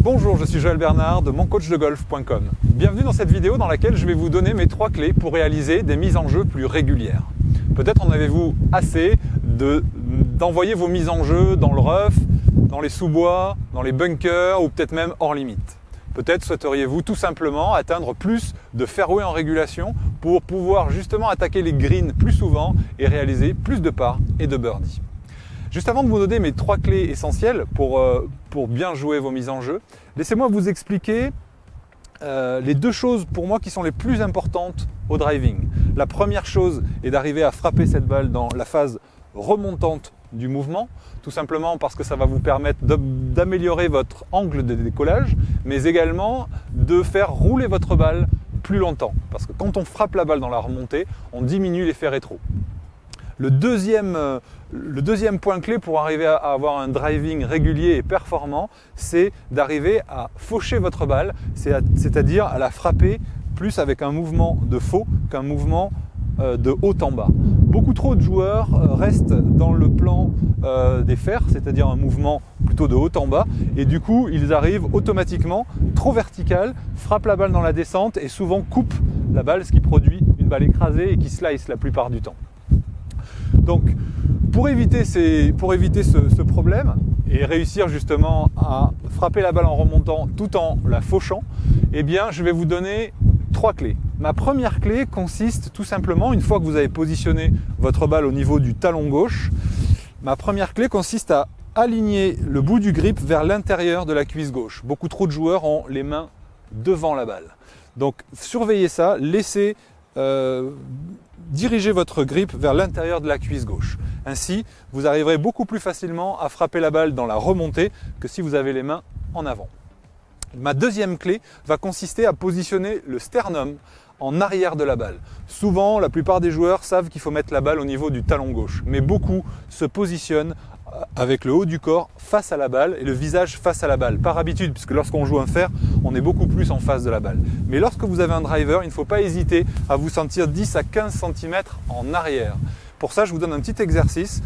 Bonjour, je suis Joël Bernard de moncoachdegolf.com. Bienvenue dans cette vidéo dans laquelle je vais vous donner mes 3 clés pour réaliser des mises en jeu plus régulières. Peut-être en avez-vous assez d'envoyer vos mises en jeu dans le rough, dans les sous-bois, dans les bunkers ou peut-être même hors limite. Peut-être souhaiteriez-vous tout simplement atteindre plus de fairway en régulation pour pouvoir justement attaquer les greens plus souvent et réaliser plus de par et de birdies. Juste avant de vous donner mes 3 clés essentielles pour bien jouer vos mises en jeu, laissez-moi vous expliquer les 2 choses pour moi qui sont les plus importantes au driving. La première chose est d'arriver à frapper cette balle dans la phase remontante du mouvement, tout simplement parce que ça va vous permettre d'améliorer votre angle de décollage, mais également de faire rouler votre balle plus longtemps. Parce que quand on frappe la balle dans la remontée, on diminue l'effet rétro. Le deuxième point clé pour arriver à avoir un driving régulier et performant, c'est d'arriver à faucher votre balle, c'est-à-dire à la frapper plus avec un mouvement de faux qu'un mouvement de haut en bas. Beaucoup trop de joueurs restent dans le plan des fers, c'est-à-dire un mouvement plutôt de haut en bas, et du coup ils arrivent automatiquement trop vertical, frappent la balle dans la descente et souvent coupent la balle, ce qui produit une balle écrasée et qui slice la plupart du temps. Donc, pour éviter ce problème et réussir justement à frapper la balle en remontant tout en la fauchant, eh bien, je vais vous donner 3 clés. Ma première clé consiste tout simplement, une fois que vous avez positionné votre balle au niveau du talon gauche, ma première clé consiste à aligner le bout du grip vers l'intérieur de la cuisse gauche. Beaucoup trop de joueurs ont les mains devant la balle. Donc, surveillez ça, laissez dirigez votre grip vers l'intérieur de la cuisse gauche. Ainsi, vous arriverez beaucoup plus facilement à frapper la balle dans la remontée que si vous avez les mains en avant. Ma deuxième clé va consister à positionner le sternum en arrière de la balle. Souvent, la plupart des joueurs savent qu'il faut mettre la balle au niveau du talon gauche, mais beaucoup se positionnent avec le haut du corps face à la balle et le visage face à la balle, par habitude, puisque lorsqu'on joue un fer, on est beaucoup plus en face de la balle. Mais lorsque vous avez un driver, il ne faut pas hésiter à vous sentir 10 à 15 cm en arrière. Pour ça, je vous donne un petit exercice.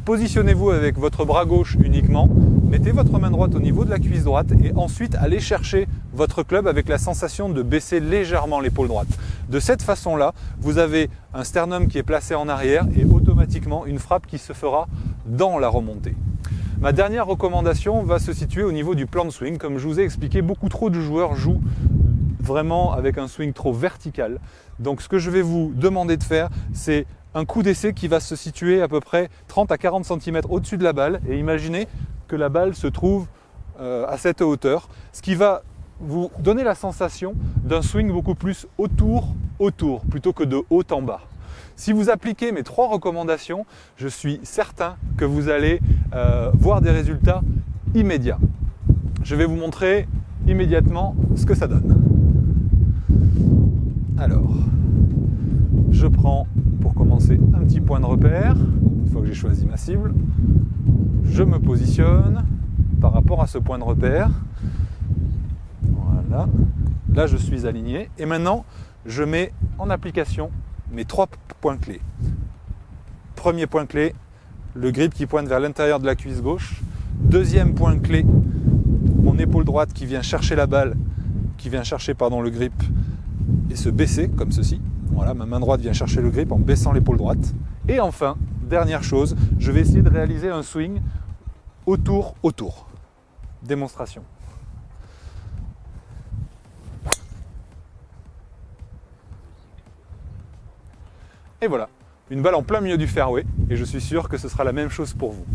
Positionnez-vous avec votre bras gauche uniquement, mettez votre main droite au niveau de la cuisse droite et ensuite allez chercher votre club avec la sensation de baisser légèrement l'épaule droite. De cette façon-là, vous avez un sternum qui est placé en arrière et automatiquement une frappe qui se fera dans la remontée. Ma dernière recommandation va se situer au niveau du plan de swing. Comme je vous ai expliqué, beaucoup trop de joueurs jouent vraiment avec un swing trop vertical. Donc ce que je vais vous demander de faire, c'est un coup d'essai qui va se situer à peu près 30 à 40 cm au-dessus de la balle et imaginez que la balle se trouve à cette hauteur, ce qui va vous donner la sensation d'un swing beaucoup plus autour plutôt que de haut en bas. Si vous appliquez mes 3 recommandations, je suis certain que vous allez voir des résultats immédiats. Je vais vous montrer immédiatement ce que ça donne. Alors, je prends pour commencer un petit point de repère. Une fois que j'ai choisi ma cible, je me positionne par rapport à ce point de repère. Voilà. Là, je suis aligné. Et maintenant, je mets en application mes 3 points clés. Premier point clé, le grip qui pointe vers l'intérieur de la cuisse gauche. Deuxième point clé, mon épaule droite qui vient chercher la balle, le grip et se baisser comme ceci. Voilà, ma main droite vient chercher le grip en baissant l'épaule droite. Et enfin, dernière chose, je vais essayer de réaliser un swing autour. Démonstration. Et voilà, une balle en plein milieu du fairway et je suis sûr que ce sera la même chose pour vous.